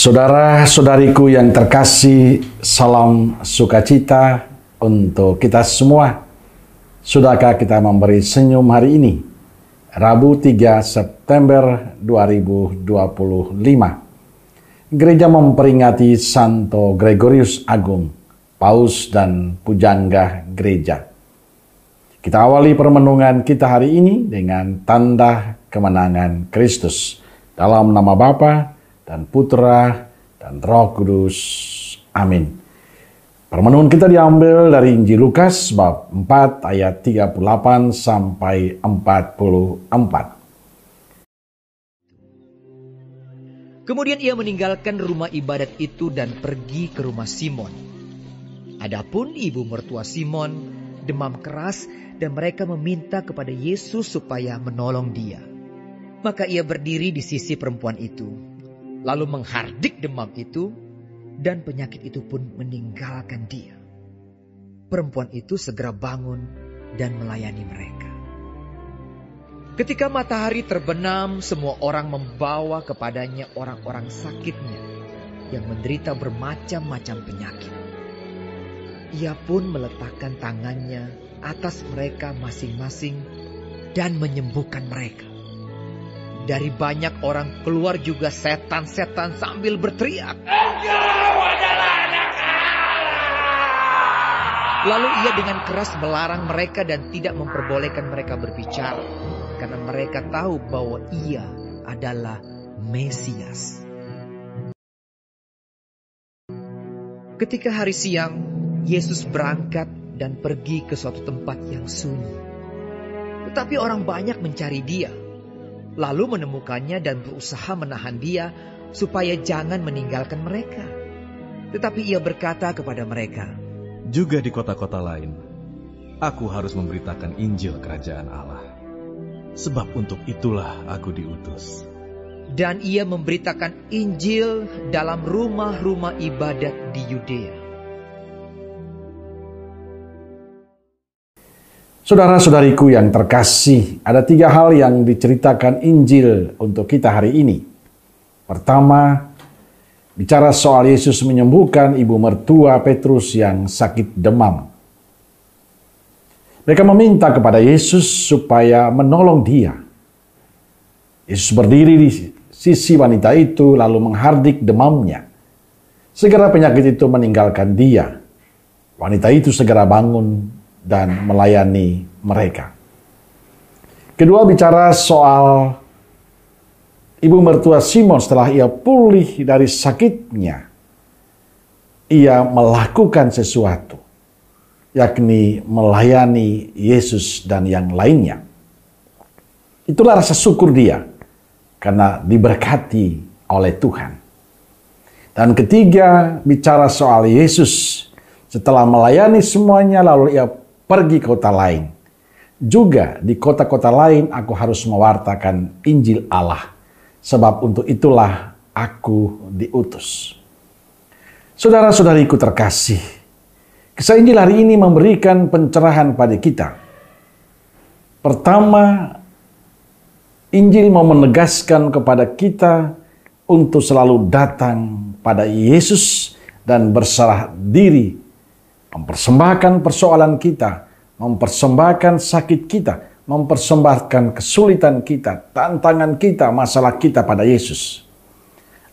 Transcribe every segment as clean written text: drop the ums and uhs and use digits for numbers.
Saudara-saudariku yang terkasih, salam sukacita untuk kita semua. Sudahkah kita memberi senyum hari ini? Rabu 3 September 2025. Gereja memperingati Santo Gregorius Agung, Paus dan Pujangga Gereja. Kita awali permenungan kita hari ini dengan tanda kemenangan Kristus. Dalam nama Bapa dan Putra dan Roh Kudus. Amin. Permenungan kita diambil dari Injil Lukas bab 4 ayat 38 sampai 44. Kemudian ia meninggalkan rumah ibadat itu dan pergi ke rumah Simon. Adapun ibu mertua Simon demam keras dan mereka meminta kepada Yesus supaya menolong dia. Maka ia berdiri di sisi perempuan itu, lalu menghardik demam itu, dan penyakit itu pun meninggalkan dia. Perempuan itu segera bangun dan melayani mereka. Ketika matahari terbenam, semua orang membawa kepadanya orang-orang sakitnya yang menderita bermacam-macam penyakit. Ia pun meletakkan tangannya atas mereka masing-masing dan menyembuhkan mereka. Dari banyak orang keluar juga setan-setan sambil berteriak, "Engkau adalah Anak Allah!" Lalu ia dengan keras melarang mereka dan tidak memperbolehkan mereka berbicara, karena mereka tahu bahwa ia adalah Mesias. Ketika hari siang, Yesus berangkat dan pergi ke suatu tempat yang sunyi. Tetapi orang banyak mencari dia, lalu menemukannya dan berusaha menahan dia supaya jangan meninggalkan mereka. Tetapi ia berkata kepada mereka, "Juga di kota-kota lain, aku harus memberitakan Injil Kerajaan Allah. Sebab untuk itulah aku diutus." Dan ia memberitakan Injil dalam rumah-rumah ibadat di Yudea. Saudara-saudariku yang terkasih, ada 3 hal yang diceritakan Injil untuk kita hari ini. Pertama, bicara soal Yesus menyembuhkan ibu mertua Petrus yang sakit demam. Mereka meminta kepada Yesus supaya menolong dia. Yesus berdiri di sisi wanita itu lalu menghardik demamnya. Segera penyakit itu meninggalkan dia. Wanita itu segera bangun dan melayani mereka. Kedua, bicara soal ibu mertua Simon setelah ia pulih dari sakitnya. Ia melakukan sesuatu, yakni melayani Yesus dan yang lainnya. Itulah rasa syukur dia karena diberkati oleh Tuhan. Dan ketiga, bicara soal Yesus setelah melayani semuanya lalu ia pergi ke kota lain. Juga di kota-kota lain aku harus mewartakan Injil Allah. Sebab untuk itulah aku diutus. Saudara-saudariku terkasih, kisah Injil hari ini memberikan pencerahan pada kita. Pertama, Injil mau menegaskan kepada kita untuk selalu datang pada Yesus dan berserah diri, mempersembahkan persoalan kita, mempersembahkan sakit kita, mempersembahkan kesulitan kita, tantangan kita, masalah kita pada Yesus.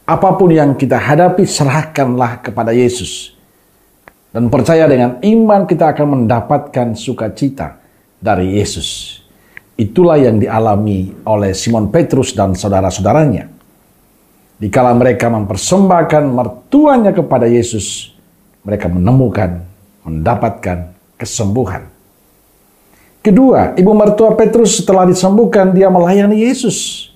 Apapun yang kita hadapi, serahkanlah kepada Yesus. Dan percaya dengan iman kita akan mendapatkan sukacita dari Yesus. Itulah yang dialami oleh Simon Petrus dan saudara-saudaranya. Dikala mereka mempersembahkan mertuanya kepada Yesus, mereka mendapatkan kesembuhan. Kedua, ibu mertua Petrus setelah disembuhkan, dia melayani Yesus.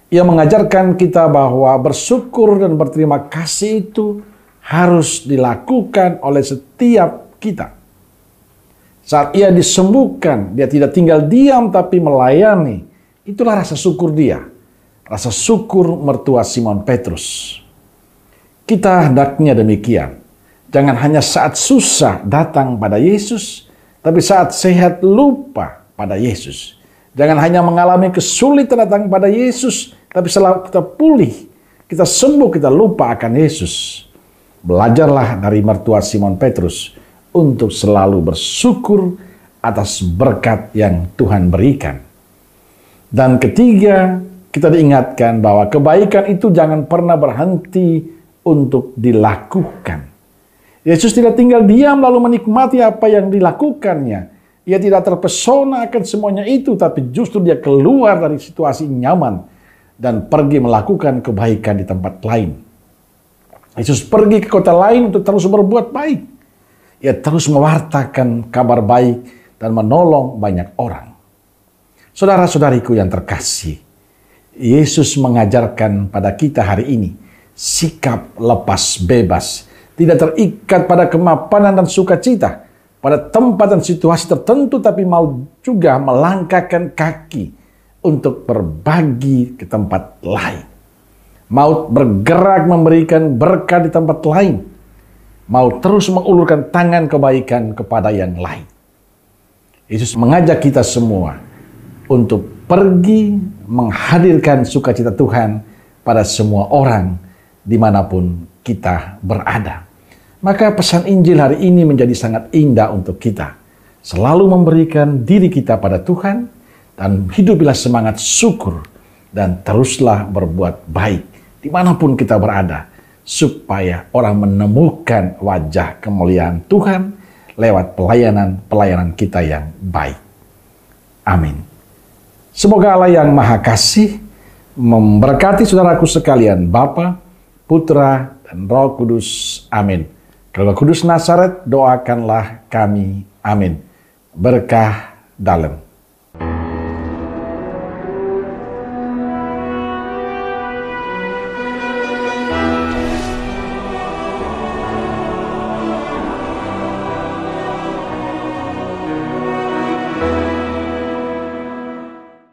Ia mengajarkan kita bahwa bersyukur dan berterima kasih itu harus dilakukan oleh setiap kita. Saat ia disembuhkan, dia tidak tinggal diam tapi melayani. Itulah rasa syukur dia. Rasa syukur mertua Simon Petrus. Kita hendaknya demikian. Jangan hanya saat susah datang pada Yesus, tapi saat sehat lupa pada Yesus. Jangan hanya mengalami kesulitan datang pada Yesus, tapi setelah kita pulih, kita sembuh, kita lupa akan Yesus. Belajarlah dari mertua Simon Petrus untuk selalu bersyukur atas berkat yang Tuhan berikan. Dan ketiga, kita diingatkan bahwa kebaikan itu jangan pernah berhenti untuk dilakukan. Yesus tidak tinggal diam lalu menikmati apa yang dilakukannya. Ia tidak terpesona akan semuanya itu, tapi justru dia keluar dari situasi nyaman dan pergi melakukan kebaikan di tempat lain. Yesus pergi ke kota lain untuk terus berbuat baik. Ia terus mewartakan kabar baik dan menolong banyak orang. Saudara-saudariku yang terkasih, Yesus mengajarkan pada kita hari ini sikap lepas bebas, tidak terikat pada kemapanan dan sukacita, pada tempat dan situasi tertentu, tapi mau juga melangkahkan kaki untuk berbagi ke tempat lain. Mau bergerak memberikan berkat di tempat lain. Mau terus mengulurkan tangan kebaikan kepada yang lain. Yesus mengajak kita semua untuk pergi menghadirkan sukacita Tuhan pada semua orang dimanapun kita berada. Maka pesan Injil hari ini menjadi sangat indah untuk kita. Selalu memberikan diri kita pada Tuhan dan hidupilah semangat syukur dan teruslah berbuat baik dimanapun kita berada, supaya orang menemukan wajah kemuliaan Tuhan lewat pelayanan kita yang baik. Amin. Semoga Allah yang Maha Kasih memberkati saudaraku sekalian, Bapa, Putra, dan Roh Kudus. Amin. Roh Kudus Nazaret, doakanlah kami. Amin. Berkah dalam.